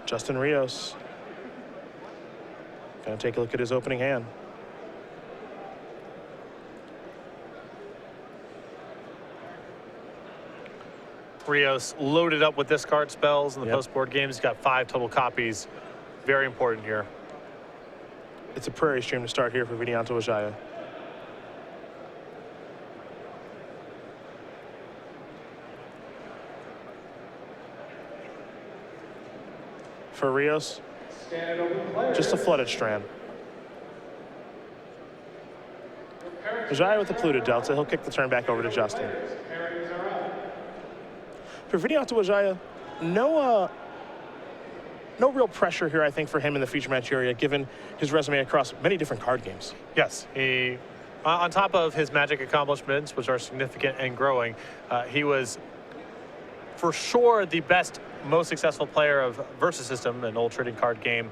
Justin Rios. Gonna take a look at his opening hand. Rios loaded up with discard spells in the post-board games. He's got 5 total copies. Very important here. It's a prairie stream to start here for Vidianto Wijaya. For Rios, just a flooded strand. Wijaya with the polluted delta. He'll kick the turn back over to Justin. For Vidianto Wijaya, no real pressure here, I think, for him in the feature match area, given his resume across many different card games. Yes, he, on top of his Magic accomplishments, which are significant and growing, he was for sure the best, most successful player of Versus System, an old trading card game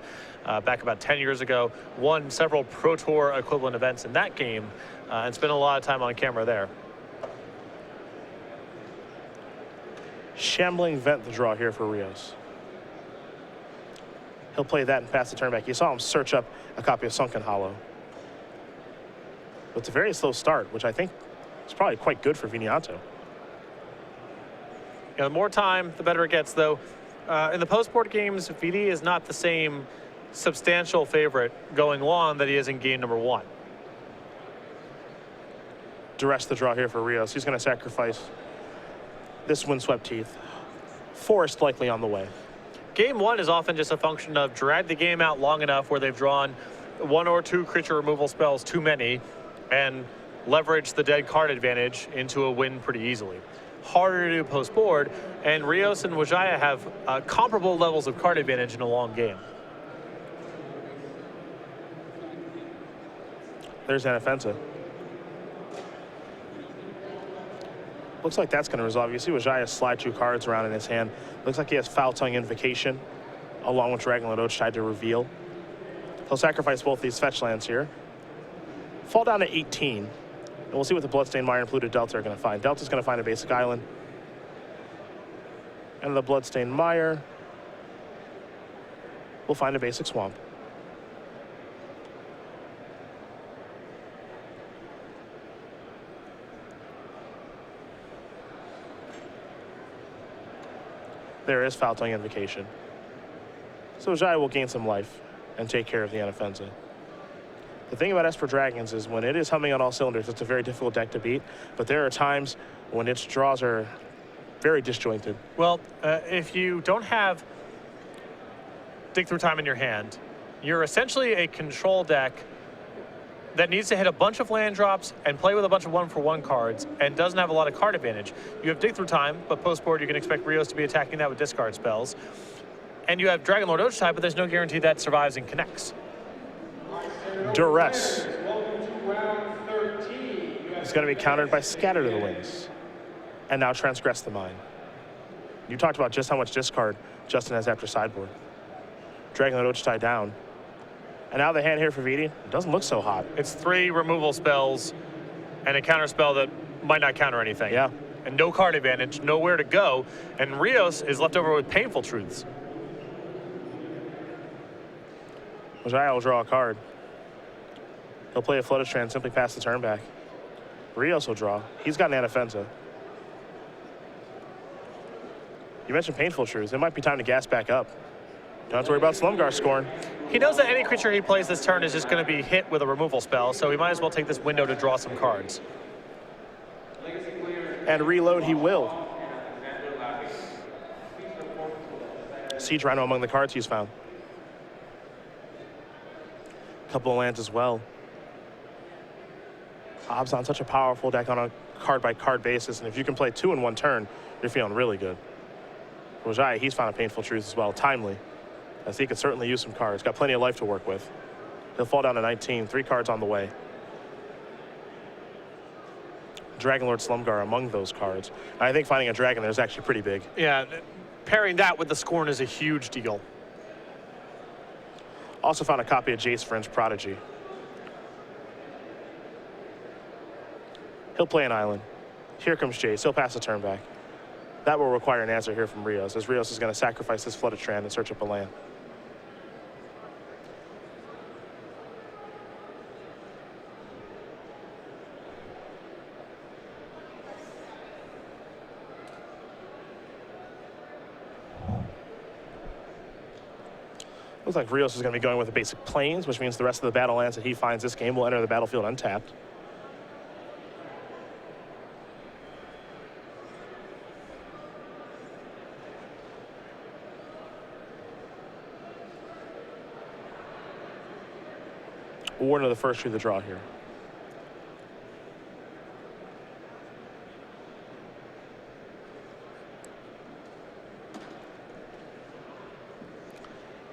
back about 10 years ago. Won several Pro Tour equivalent events in that game and spent a lot of time on camera there. Shambling Vent the draw here for Rios. He'll play that and pass the turn back. You saw him search up a copy of Sunken Hollow. But it's a very slow start, which I think is probably quite good for Vidianto. The more time, the better it gets, though. In the post-board games, Vidi is not the same substantial favorite going long that he is in game number 1. Duress the draw here for Rios. He's going to sacrifice this Windswept Teeth. Forest likely on the way. Game 1 is often just a function of drag the game out long enough where they've drawn 1 or 2 creature removal spells too many and leverage the dead card advantage into a win pretty easily. Harder to do post-board, and Rios and Wijaya have comparable levels of card advantage in a long game. There's Anafenza. Looks like that's going to resolve. You see Wijaya slide 2 cards around in his hand. Looks like he has Foul Tongue Invocation along with Dragonlord Oathshide to reveal. He'll sacrifice both these fetch lands here. Fall down to 18. And we'll see what the Bloodstained Mire and Polluted Delta are going to find. Delta's going to find a basic island. And the Bloodstained Mire will find a basic swamp. There is Foul Tongue Invocation. So Wijaya will gain some life and take care of the Anafenza. The thing about Esper Dragons is when it is humming on all cylinders, it's a very difficult deck to beat, but there are times when its draws are very disjointed. Well, if you don't have Dig Through Time in your hand, you're essentially a control deck that needs to hit a bunch of land drops and play with a bunch of 1-for-1 cards and doesn't have a lot of card advantage. You have Dig Through Time, but post-board you can expect Rios to be attacking that with discard spells. And you have Dragonlord Oathshide, but there's no guarantee that survives and connects. Duress is going to be countered by Scatter to the Winds. And now Transgress the Mind. You talked about just how much discard Justin has after sideboard. Dragonlord Oathshide down. And now the hand here for Vidi doesn't look so hot. It's 3 removal spells and a counter spell that might not counter anything. Yeah. And no card advantage, nowhere to go. And Rios is left over with Painful Truths. Wijaya will draw a card. He'll play a Flooded Strand, simply pass the turn back. Rios will draw. He's got an Anafenza. You mentioned Painful Truths. It might be time to gas back up. Don't have to worry about Slumgar scoring. He knows that any creature he plays this turn is just going to be hit with a removal spell, so he might as well take this window to draw some cards. And reload he will. Siege Rhino among the cards he's found. Couple of lands as well. Hobbs on such a powerful deck on a card-by-card basis, and if you can play 2 in 1 turn, you're feeling really good. Wijaya, he's found a Painful Truth as well, timely, as he could certainly use some cards. Got plenty of life to work with. He'll fall down to 19, 3 cards on the way. Dragonlord Slumgar among those cards. I think finding a dragon there is actually pretty big. Yeah, pairing that with the Scorn is a huge deal. Also found a copy of Jace Vryn's Prodigy. He'll play an island. Here comes Jace. He'll pass the turn back. That will require an answer here from Rios, as Rios is going to sacrifice his Flooded Strand and search up a land. Looks like Rios is going to be going with the basic plains, which means the rest of the battle lands that he finds this game will enter the battlefield untapped. Warden of the first tree of the draw here.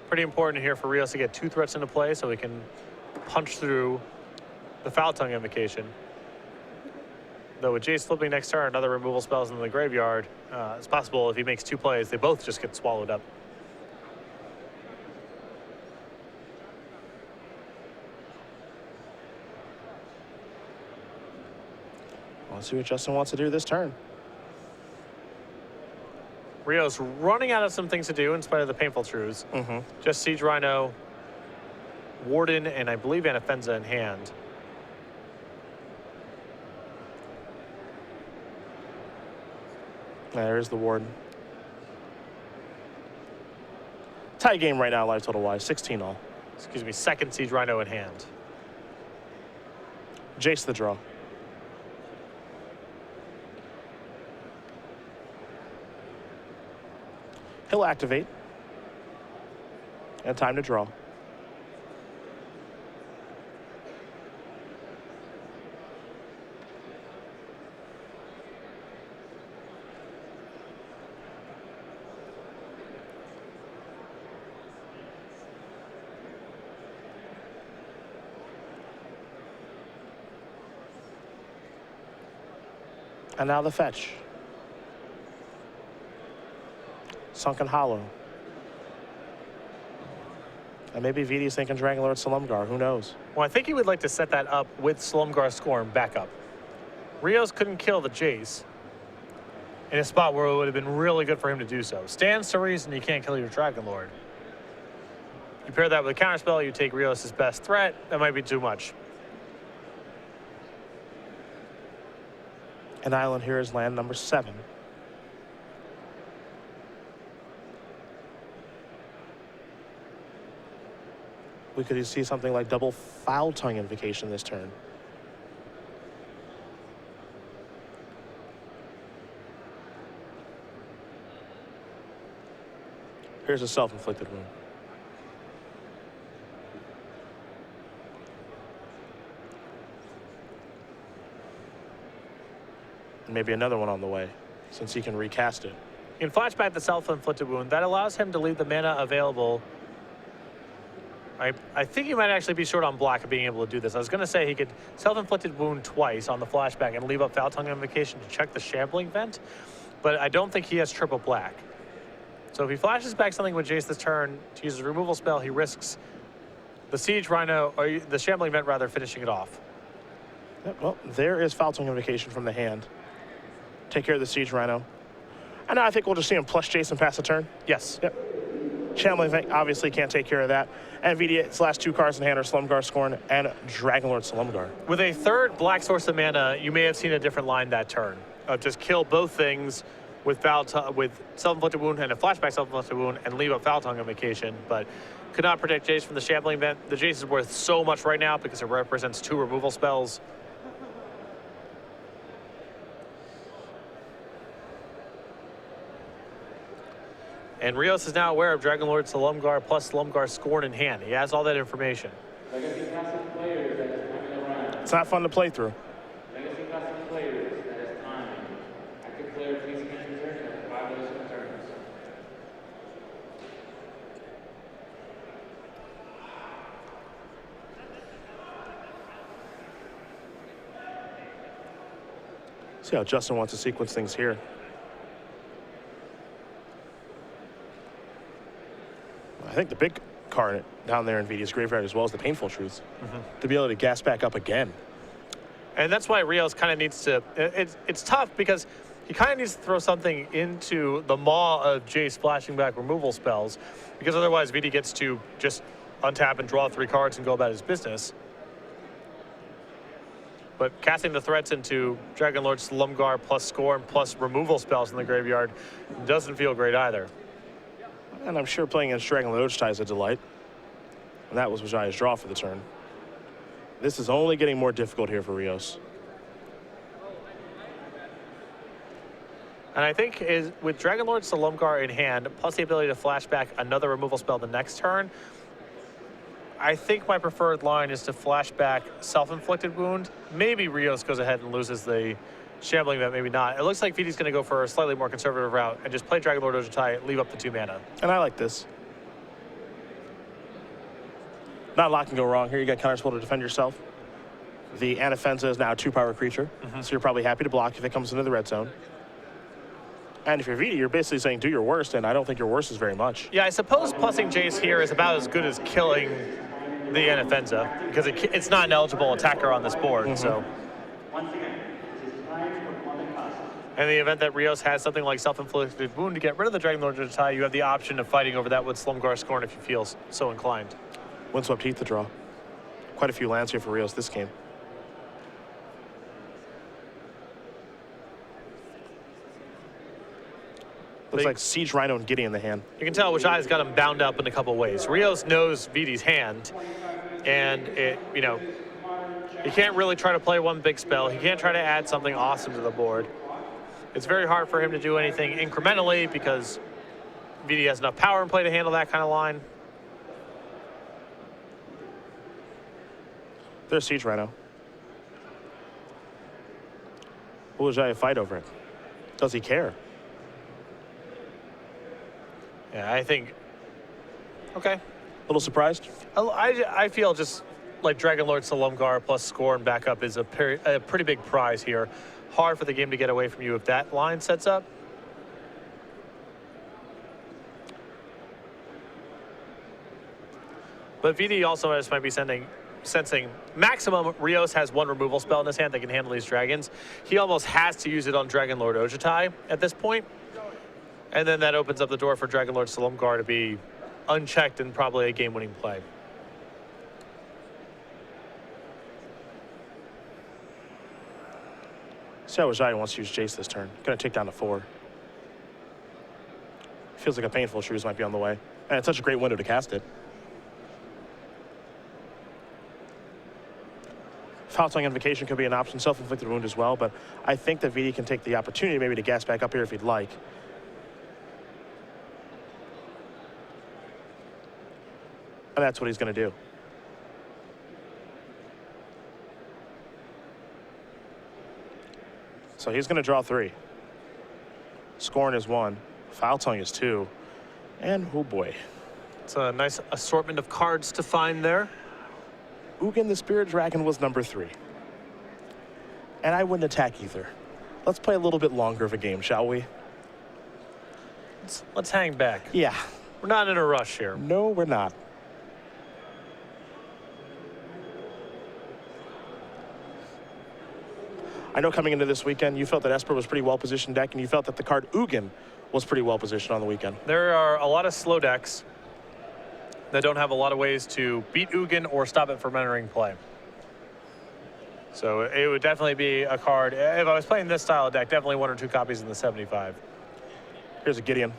Pretty important here for Rios to get 2 threats into play so he can punch through the Foul Tongue Invocation. Though with Jace flipping next turn, other removal spells in the graveyard, it's possible if he makes 2 plays, they both just get swallowed up. Let's see what Justin wants to do this turn. Rios running out of some things to do in spite of the painful truths. Just Siege Rhino, Warden, and I believe Anafenza in hand. There's the Warden. Tie game right now, live total wise, 16 all. Excuse me, second Siege Rhino in hand. Jace the draw. He'll activate. And time to draw. And now the fetch. Sunken Hollow. And maybe Vidi's thinking Dragonlord Salumgar, who knows? Well, I think he would like to set that up with Salumgar Scorn back up. Rios couldn't kill the Jace in a spot where it would have been really good for him to do so. Stands to reason you can't kill your Dragonlord. You pair that with a counterspell, you take Rios' best threat, that might be too much. An island here is land number 7. We could see something like double Foul Tongue Invocation this turn. Here's a self-inflicted wound. And maybe another one on the way, since he can recast it. You can flashback the self-inflicted wound. That allows him to leave the mana available. I think he might actually be short on black of being able to do this. I was going to say he could self-inflicted wound twice on the flashback and leave up Foul Tongue Invocation to check the Shambling Vent, but I don't think he has triple black. So if he flashes back something with Jace this turn to use his removal spell, he risks the Siege Rhino, or the Shambling Vent rather, finishing it off. Yep, well, there is Foul Tongue Invocation from the hand. Take care of the Siege Rhino. And now I think we'll just see him plus Jace and pass the turn. Yes. Yep. Shambling Vent obviously can't take care of that. And Vidi's last 2 cards in hand are Slumgar Scorn and Dragonlord Salumgar. With a third black source of mana, you may have seen a different line that turn. Just kill both things with self-inflicted wound and a flashback self-inflicted wound and leave up Foul Tongue Invocation, but could not protect Jace from the Shambling Vent. The Jace is worth so much right now because it represents 2 removal spells. And Rios is now aware of Dragonlord Salumgar plus Salumgar Scorn in hand. He has all that information. Legacy Classic players that is coming around. It's not fun to play through. Legacy Classic players that is timing. Active player please against return after 5 additional turns. See how Justin wants to sequence things here. I think the big card down there in Vidi's graveyard as well as the painful truths to be able to gas back up again. And that's why Rios kind of needs to, it's tough because he kind of needs to throw something into the maw of Jace splashing back removal spells, because otherwise Vidi gets to just untap and draw 3 cards and go about his business. But casting the threats into Dragonlord Slumgar plus Scorn plus removal spells in the graveyard doesn't feel great either. And I'm sure playing against Dragonlord Ojutai is a delight. And that was Wijaya's draw for the turn. This is only getting more difficult here for Rios. And I think with Dragonlord Slumgar in hand, plus the ability to flash back another removal spell the next turn, I think my preferred line is to flash back Self-Inflicted Wound. Maybe Rios goes ahead and loses the Shambling Vet, maybe not. It looks like Vidi's going to go for a slightly more conservative route and just play Dragonlord Ojutai, leave up the 2 mana. And I like this. Not a lot can go wrong here. You got counterspell to defend yourself. The Anafenza is now a 2-power creature, so you're probably happy to block if it comes into the red zone. And if you're Vidi, you're basically saying do your worst, and I don't think your worst is very much. Yeah, I suppose plussing Jace here is about as good as killing the Anafenza, because it's not an eligible attacker on this board. So, in the event that Rios has something like Self-Inflicted Wound to get rid of the Dragonlord Ojutai, you have the option of fighting over that with Slumgar Scorn if you feel so inclined. Windswept Heath to draw. Quite a few lands here for Rios this game. Looks like Siege Rhino and Gideon in the hand. You can tell Wijaya's got him bound up in a couple ways. Rios knows Vidi's hand, and he can't really try to play one big spell. He can't try to add something awesome to the board. It's very hard for him to do anything incrementally because Vidi has enough power in play to handle that kind of line. There's Siege Rhino. Will Wijaya fight over it? Does he care? Yeah, I think, okay. A little surprised? I feel just like Dragonlord Slumgar plus Scorn backup is a pretty big prize here. Hard for the game to get away from you if that line sets up. But Vidi also just might be sensing maximum Rios has 1 removal spell in his hand that can handle these dragons. He almost has to use it on Dragonlord Ojutai at this point. And then that opens up the door for Dragonlord Slumgar to be unchecked and probably a game-winning play. See how Wijaya wants to use Jace this turn. Gonna take down to 4. Feels like a painful truce might be on the way. And it's such a great window to cast it. Foul-Tongue Invocation could be an option, Self-Inflicted Wound as well, but I think that Vidi can take the opportunity maybe to gas back up here if he'd like. And that's what he's going to do. So he's going to draw 3. Scorn is 1. Foul-Tongue is 2. And, oh boy. It's a nice assortment of cards to find there. Ugin the Spirit Dragon was number 3. And I wouldn't attack either. Let's play a little bit longer of a game, shall we? Let's hang back. Yeah. We're not in a rush here. No, we're not. I know coming into this weekend, you felt that Esper was pretty well-positioned deck, and you felt that the card Ugin was pretty well-positioned on the weekend. There are a lot of slow decks that don't have a lot of ways to beat Ugin or stop it from entering play. So it would definitely be a card. If I was playing this style of deck, definitely 1 or 2 copies in the 75. Here's a Gideon.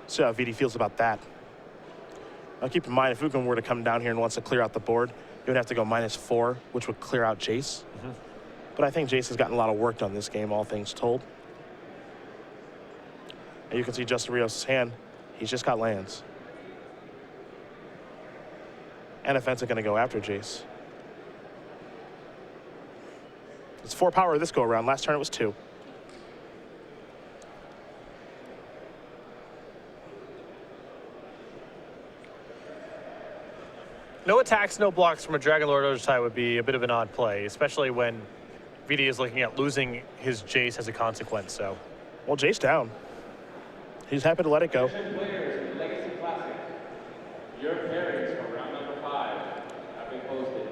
See how Vidi feels about that. Now keep in mind, if Ugin were to come down here and wants to clear out the board, you would have to go -4, which would clear out Jace. But I think Jace has gotten a lot of work done this game, all things told. And you can see Justin Rios' hand. He's just got lands. And Anafenza going to go after Jace. It's 4 power this go around. Last turn it was 2. No attacks, no blocks from a Dragonlord Ojutai would be a bit of an odd play, especially when Vidi is looking at losing his Jace as a consequence. So, well, Jace down. He's happy to let it go. Players in Legacy Classic, your pairings for round number 5 have been posted.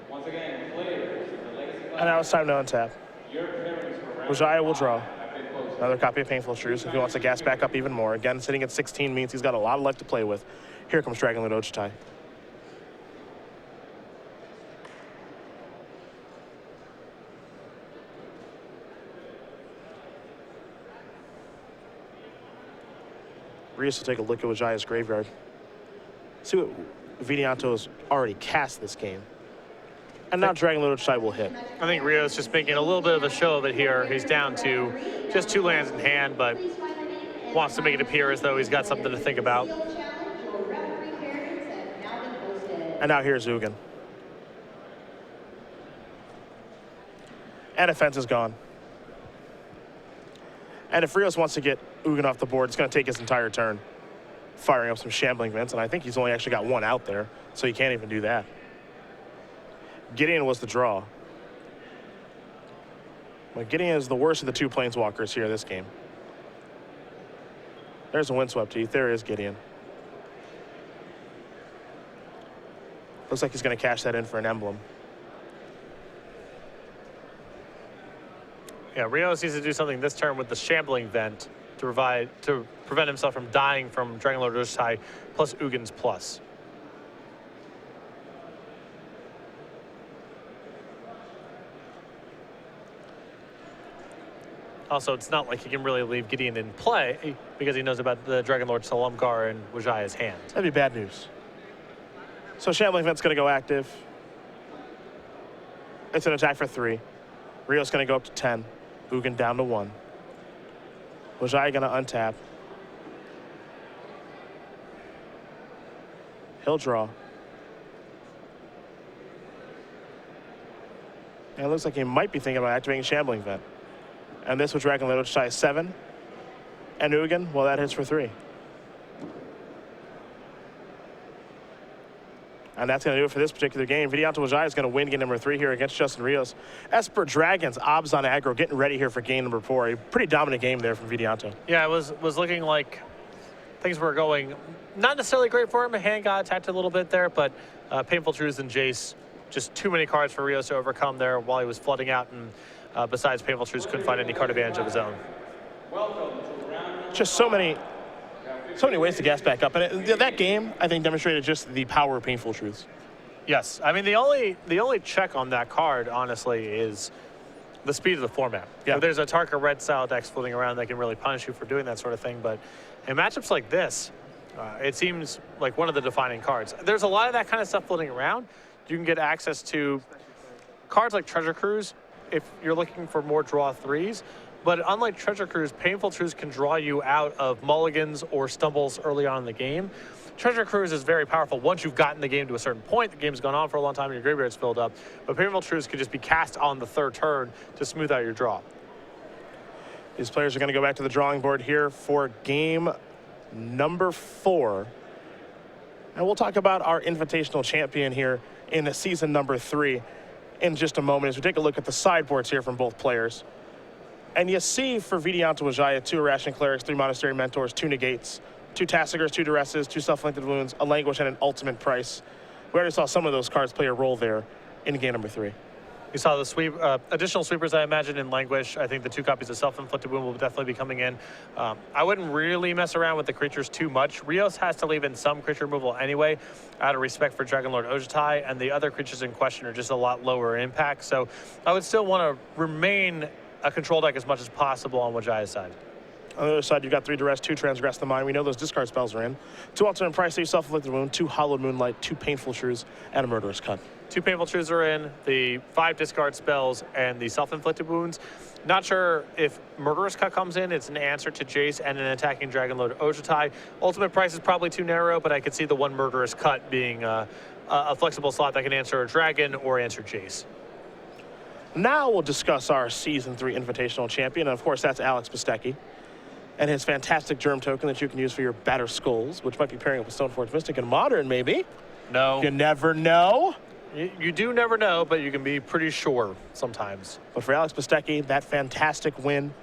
Once again, players in the Legacy Classic. And now it's time to untap. Your pairings for round Wijaya will draw. have been posted. Another copy of Painful Truce if he wants to gas back up even more. Again, sitting at 16 means he's got a lot of life to play with. Here comes Dragonlord Ojutai. Rios will take a look at Wijaya's graveyard. See what Vidianto has already cast this game. And now Dragonlord Ojutai will hit. I think Rios just making a little bit of a show of it here. He's down to just 2 lands in hand, but wants to make it appear as though he's got something to think about. And now here's Ugin. And a fence is gone. And if Rios wants to get Ugin off the board, it's going to take his entire turn firing up some Shambling Vents, and I think he's only actually got 1 out there, so he can't even do that. Gideon was the draw. But Gideon is the worst of the 2 Planeswalkers here this game. There's a Windswept Teeth. There is Gideon. Looks like he's going to cash that in for an emblem. Yeah, Rios needs to do something this turn with the Shambling Vent to prevent himself from dying from Dragonlord Ojutai plus Ugin's plus. Also, it's not like he can really leave Gideon in play because he knows about the Dragonlord Salumgar and Wijaya's hand. That'd be bad news. So Shambling Vent's going to go active. It's an attack for 3. Rio's going to go up to 10. Ugin down to 1. Wijaya going to untap. He'll draw. And it looks like he might be thinking about activating Shambling Vent. And this with Dragonlord Ojutai is 7. And Ugin, well, that hits for 3. And that's going to do it for this particular game. Vidianto Wijaya is going to win game number 3 here against Justin Rios. Esper Dragons, Obs on aggro, getting ready here for game number 4. A pretty dominant game there from Vidianto. Yeah, it was looking like things were going not necessarily great for him. A hand got attacked a little bit there, but Painful Truths and Jace, just too many cards for Rios to overcome there while he was flooding out. And besides, Painful Truths couldn't find any card advantage of his own. Just so many ways to gas back up. And that game, I think, demonstrated just the power of Painful Truths. Yes, I mean, the only check on that card, honestly, is the speed of the format. Yeah. If there's a Tarka red style decks floating around that can really punish you for doing that sort of thing, but in matchups like this, it seems like one of the defining cards. There's a lot of that kind of stuff floating around. You can get access to cards like Treasure Cruise if you're looking for more draw 3s. But unlike Treasure Cruise, Painful Truths can draw you out of mulligans or stumbles early on in the game. Treasure Cruise is very powerful once you've gotten the game to a certain point. The game's gone on for a long time and your graveyard's filled up. But Painful Truths could just be cast on the 3rd turn to smooth out your draw. These players are going to go back to the drawing board here for game number 4. And we'll talk about our invitational champion here in the season number 3 in just a moment as we take a look at the sideboards here from both players. And you see for Vidianto Wijaya 2 Irrational Clerics, 3 Monastery Mentors, 2 Negates, 2 Tassigers, 2 Duresses, 2 Self-Inflicted Wounds, a Languish, and an Ultimate Price. We already saw some of those cards play a role there in game number 3. You saw the sweep, additional sweepers, I imagine, in Languish. I think the 2 copies of Self-Inflicted Wound will definitely be coming in. I wouldn't really mess around with the creatures too much. Rios has to leave in some creature removal anyway, out of respect for Dragonlord Ojutai, and the other creatures in question are just a lot lower impact. So I would still want to remain a control deck as much as possible on Wijaya's side. On the other side, you've got 3 Duress, 2 Transgress the Mind. We know those discard spells are in. 2 Alternate Price, 3 Self-Inflicted Wound, 2 Hollowed Moonlight, 2 Painful Truths, and a Murderous Cut. 2 Painful Truths are in, the 5 discard spells, and the Self-Inflicted Wounds. Not sure if Murderous Cut comes in. It's an answer to Jace and an attacking Dragonlord Ojutai. Ultimate Price is probably too narrow, but I could see the 1 Murderous Cut being a flexible slot that can answer a Dragon or answer Jace. Now we'll discuss our Season 3 Invitational Champion, and of course that's Alex Pistecki and his fantastic Germ token that you can use for your Batter Skulls, which might be pairing up with Stoneforge Mystic and Modern, maybe. No. You never know. You do never know, but you can be pretty sure sometimes. But for Alex Pistecki, that fantastic win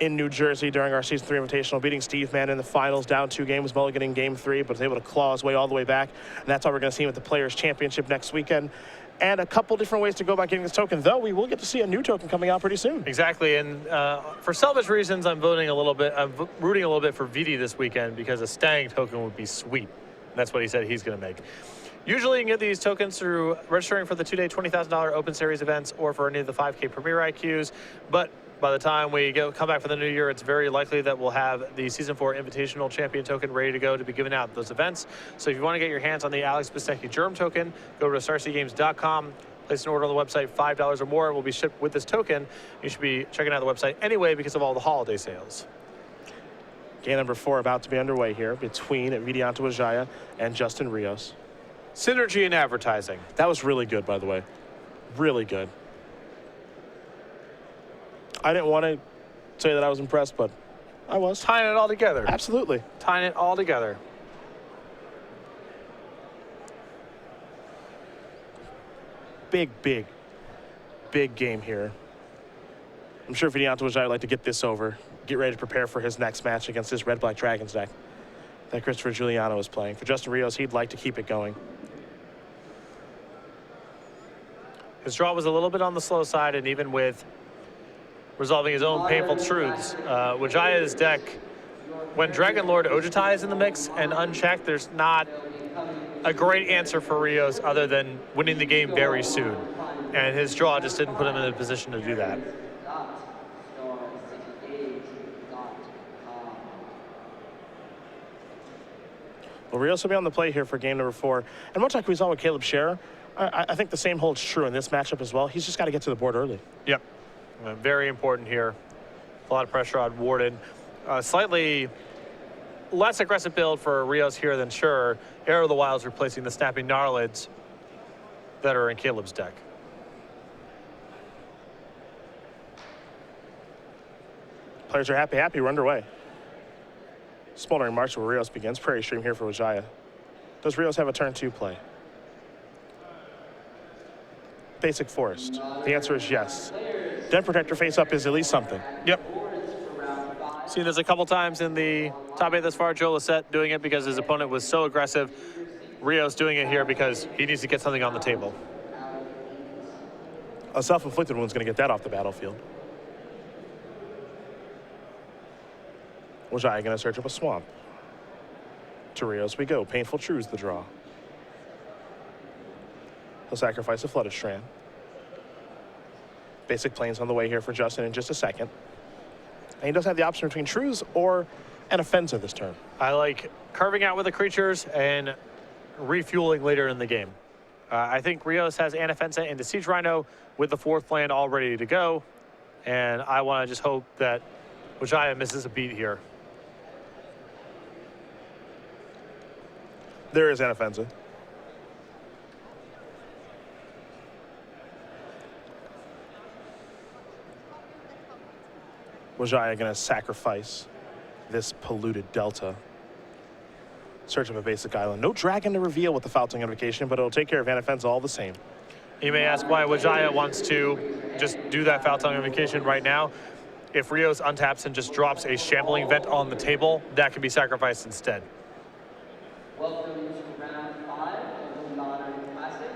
in New Jersey during our Season 3 Invitational, beating Steve Mann in the finals, down 2 games, mulliganing game 3, but was able to claw his way all the way back. And that's how we're going to see him at the Players' Championship next weekend. and a couple different ways to go about getting this token, though we will get to see a new token coming out pretty soon. Exactly, and for selfish reasons, I'm rooting a little bit for Vidi this weekend because a Stang token would be sweet. That's what he said he's going to make. Usually you can get these tokens through registering for the 2-day $20,000 Open Series events or for any of the 5K Premier IQs, but by the time we come back for the new year, it's very likely that we'll have the Season 4 Invitational Champion token ready to go to be given out at those events. So if you want to get your hands on the Alex Bistecki Germ token, go to starcgames.com, place an order on the website, $5 or more, and will be shipped with this token. You should be checking out the website anyway because of all the holiday sales. Game number 4 about to be underway here between Vidianto Wijaya and Justin Rios. Synergy in advertising. That was really good, by the way. Really good. I didn't want to say that I was impressed, but I was. Tying it all together. Absolutely. Tying it all together. Big game here. I'm sure Vidianto Wijaya would like to get this over, get ready to prepare for his next match against this Red-Black Dragons deck that Christopher Giuliano is playing. For Justin Rios, he'd like to keep it going. His draw was a little bit on the slow side, and even with resolving his own painful truths, Wijaya's deck, when Dragon Lord Ojutai is in the mix and unchecked, there's not a great answer for Rios other than winning the game very soon. And his draw just didn't put him in a position to do that. Well, Rios will be on the play here for game number 4. And much like we saw with Caleb Scherer, I think the same holds true in this matchup as well. He's just got to get to the board early. Yep. Very important here. A lot of pressure on Warden. Slightly less aggressive build for Rios here than Scherer. Arrow of the Wilds replacing the Snapping Gnarlids that are in Caleb's deck. Players are happy. We're underway. Smoldering March where Rios begins. Prairie Stream here for Wijaya. Does Rios have a turn 2 play? Basic Forest. The answer is yes. Den Protector face up is at least something. Yep. Seen this a couple times in the top 8 thus far. Joe Lissette doing it because his opponent was so aggressive. Rios doing it here because he needs to get something on the table. A self-inflicted one's going to get that off the battlefield. Wijaya going to search up a swamp. To Rios we go. Painful Truths the draw. He'll sacrifice a Flooded Strand. Basic Plains on the way here for Justin in just a second. And he does have the option between Truths or an Offensive this turn. I like carving out with the creatures and refueling later in the game. I think Rios has Anafensa into Siege Rhino with the 4th land all ready to go. And I want to just hope that Wijaya misses a beat here. There is Anafensa. Wijaya going to sacrifice this polluted delta. Search of a basic island. No dragon to reveal with the Foul Tongue Invocation, but it'll take care of Anafensa all the same. You may ask why Wijaya wants to just do that Foul Tongue Invocation right now. If Rios untaps and just drops a Shambling Vent on the table, that can be sacrificed instead. Welcome to round 5 of the Modern Classic.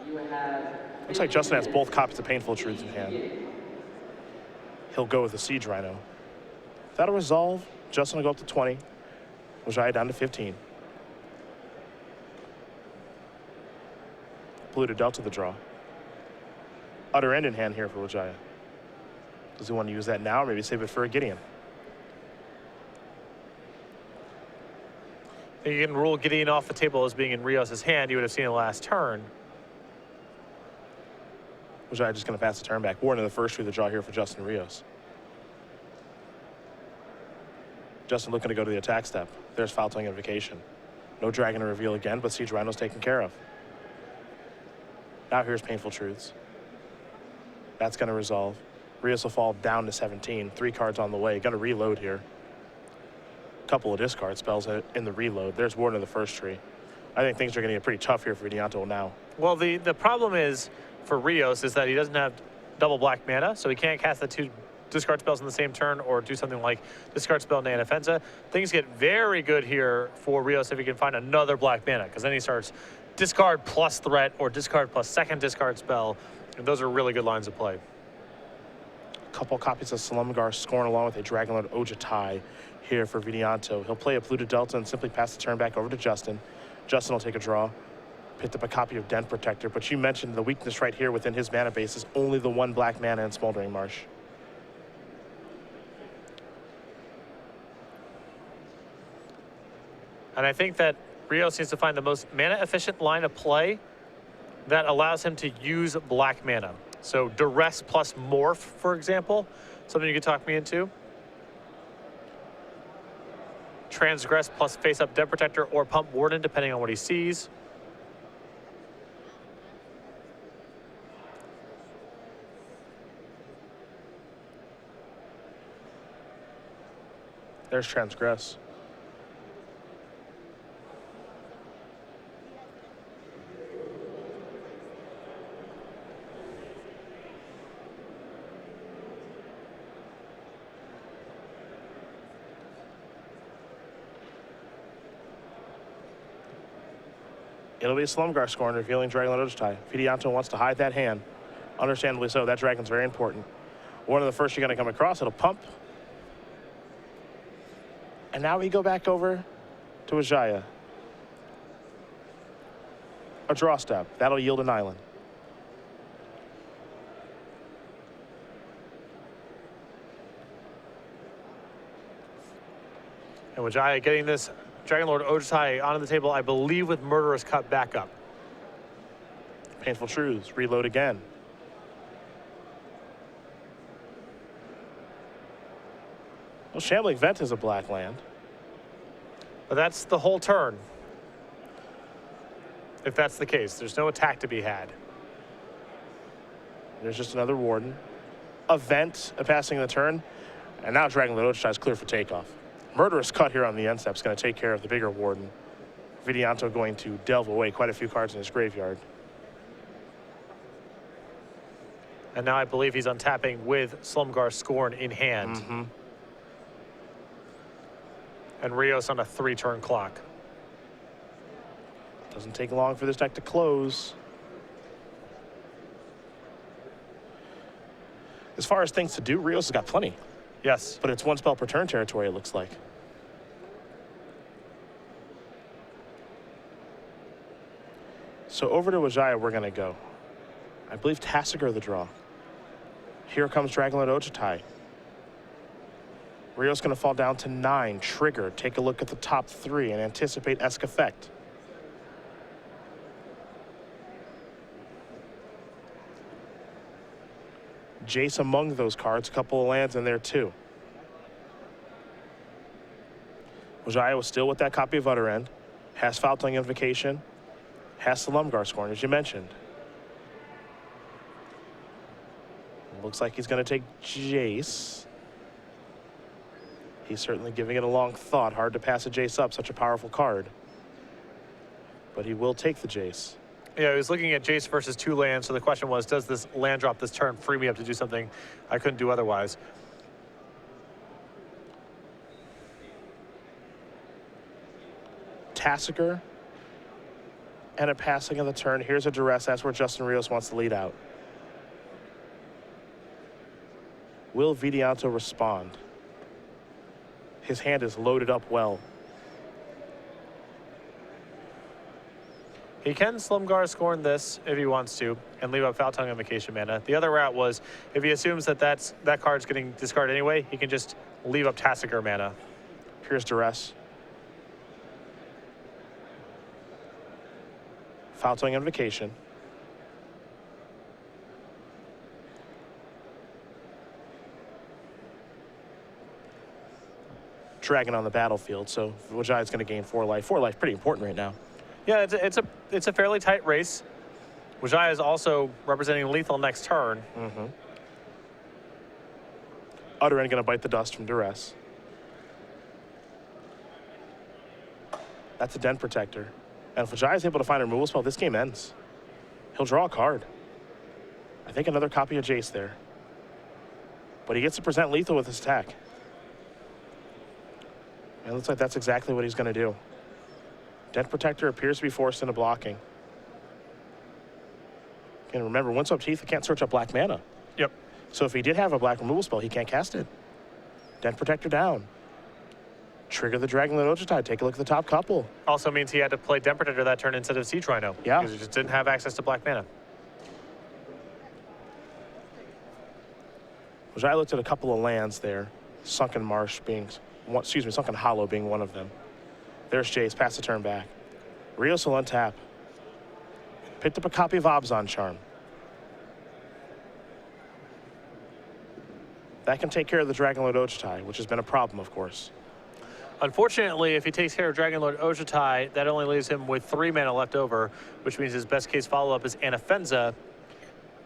You have... Looks like Justin has both copies of Painful Truths in hand. He'll go with the Siege Rhino. That'll resolve. Justin will go up to 20. Wijaya down to 15. Polluted Delta the draw. Utter End in hand here for Wijaya. Does he want to use that now or maybe save it for a Gideon? You can rule Gideon off the table as being in Rios' hand. You would have seen it last turn. Wijaya just going to pass the turn back. Warden of the first tree, the draw here for Justin Rios. Justin looking to go to the attack step. There's Foul Tongue Invocation. No dragon to reveal again, but Siege Rhino's taken care of. Now here's Painful Truths. That's going to resolve. Rios will fall down to 17. 3 cards on the way. Got to reload here. Couple of discard spells in the reload. There's Warden of the first tree. I think things are going to get pretty tough here for Vidianto now. Well, the problem is for Rios is that he doesn't have double black mana, so he can't cast the 2 discard spells in the same turn or do something like discard spell Nana Fenza. Things get very good here for Rios if he can find another black mana, because then he starts discard plus threat or discard plus second discard spell. And those are really good lines of play. Couple copies of Slumgar Scorn along with a Dragonlord Ojutai here for Vidianto. He'll play a Polluted Delta and simply pass the turn back over to Justin. Justin will take a draw. Picked up a copy of Den Protector, but you mentioned the weakness right here within his mana base is only the 1 black mana in Smoldering Marsh. And I think that Rios needs to find the most mana efficient line of play that allows him to use black mana. So Duress plus Morph, for example, something you could talk me into. Transgress plus Face Up Den Protector or Pump Warden, depending on what he sees. There's Transgress. It'll be a Slumgar Scorn revealing Dragonlord Ojutai. Vidianto wants to hide that hand. Understandably so. That dragon's very important. One of the first you're going to come across. It'll pump. And now we go back over to Wijaya. A draw step. That'll yield an island. And Wijaya getting this Dragonlord Ojutai onto the table, I believe, with Murderous Cut back up. Painful Truths. Reload again. Well, Shambling Vent is a black land. But that's the whole turn. If that's the case, there's no attack to be had. There's just another Warden. A Vent, a passing the turn. And now Dragonlord Ojutai is clear for takeoff. Murderous Cut here on the end step is going to take care of the bigger Warden. Vidianto going to delve away quite a few cards in his graveyard. And now I believe he's untapping with Slumgar Scorn in hand. And Rios on a 3-turn clock. Doesn't take long for this deck to close. As far as things to do, Rios has got plenty. Yes. But it's 1 spell per turn territory, it looks like. So over to Wijaya we're going to go. I believe Tasigur the draw. Here comes Dragonlord Ojutai. Rios going to fall down to 9. Trigger. Take a look at the top 3 and anticipate Esk Effect. Jace among those cards. A couple of lands in there too. Wijaya was still with that copy of Utter End. Has Foul-Tongue Invocation. Has Slumgar Scorn, as you mentioned. Looks like he's going to take Jace. He's certainly giving it a long thought. Hard to pass a Jace up, such a powerful card. But he will take the Jace. Yeah, he was looking at Jace versus 2 lands, so the question was, does this land drop this turn free me up to do something I couldn't do otherwise? Tasigur and a passing of the turn. Here's a Duress. That's where Justin Rios wants to lead out. Will Vidianto respond? His hand is loaded up well. He can Slumgar Scorn this if he wants to and leave up Foul-Tongue Invocation mana. The other route was, if he assumes that that card's getting discarded anyway, he can just leave up Tasigur mana. Here's Duress. Foul-Tongue Invocation. Dragon on the battlefield, so Wijaya is going to gain 4 life. 4 life pretty important right now. Yeah, it's a fairly tight race. Wijaya is also representing lethal next turn. Utter End going to bite the dust from Duress. That's a Den Protector. And if Wijaya is able to find a removal spell, this game ends. He'll draw a card. I think another copy of Jace there. But he gets to present lethal with his attack. And it looks like that's exactly what he's going to do. Den Protector appears to be forced into blocking. Again, remember, Windswept Heath can't search up black mana. Yep. So if he did have a black removal spell, he can't cast it. Dent Protector down. Trigger the Dragonlord Ojutai. Take a look at the top couple. Also means he had to play Den Protector that turn instead of Siege Rhino. Yeah. Because he just didn't have access to black mana. Wijaya looked at a couple of lands there. Sunken Marsh being, Sunken Hollow being one of them. There's Jace, pass the turn back. Rios will untap. Picked up a copy of Abzan Charm. That can take care of the Dragonlord Ojutai, which has been a problem, of course. Unfortunately, if he takes care of Dragonlord Ojutai, that only leaves him with 3 mana left over, which means his best case follow-up is Anafenza,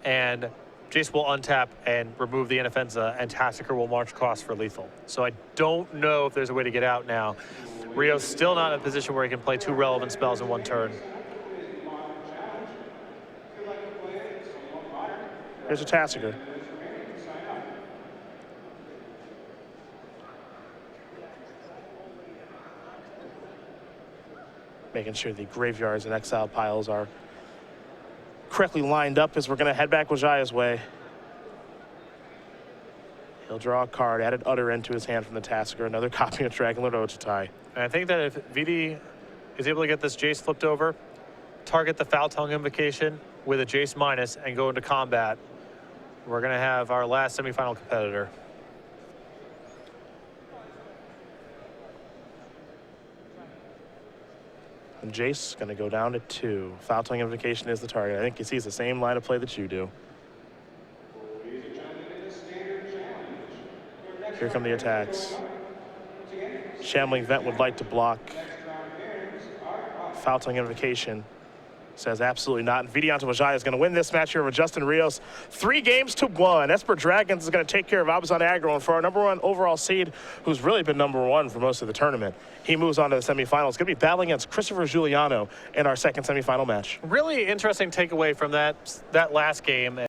and Jace will untap and remove the Anafenza, and Tasiker will march across for lethal. So I don't know if there's a way to get out now. Rio's still not in a position where he can play 2 relevant spells in 1 turn. Here's a Tasiker. Making sure the graveyards and exile piles are correctly lined up as we're going to head back Wijaya's way. He'll draw a card, added Utter into his hand from the Tasiker, another copy of Dragonlord Ojutai. And I think that if Vidi is able to get this Jace flipped over, target the Foul Tongue Invocation with a Jace minus and go into combat, we're going to have our last semifinal competitor. And Jace going to go down to 2. Foul Tongue Invocation is the target. I think he sees the same line of play that you do. Here come the attacks. Shambling Vent would like to block. Foul Tongue Invocation says absolutely not. And Vidianto Wijaya is going to win this match here with Justin Rios. 3-1. Esper Dragons is going to take care of Abzan Aggro. And for our #1 overall seed, who's really been #1 for most of the tournament, he moves on to the semifinals. Going to be battling against Christopher Giuliano in our second semifinal match. Really interesting takeaway from that last game.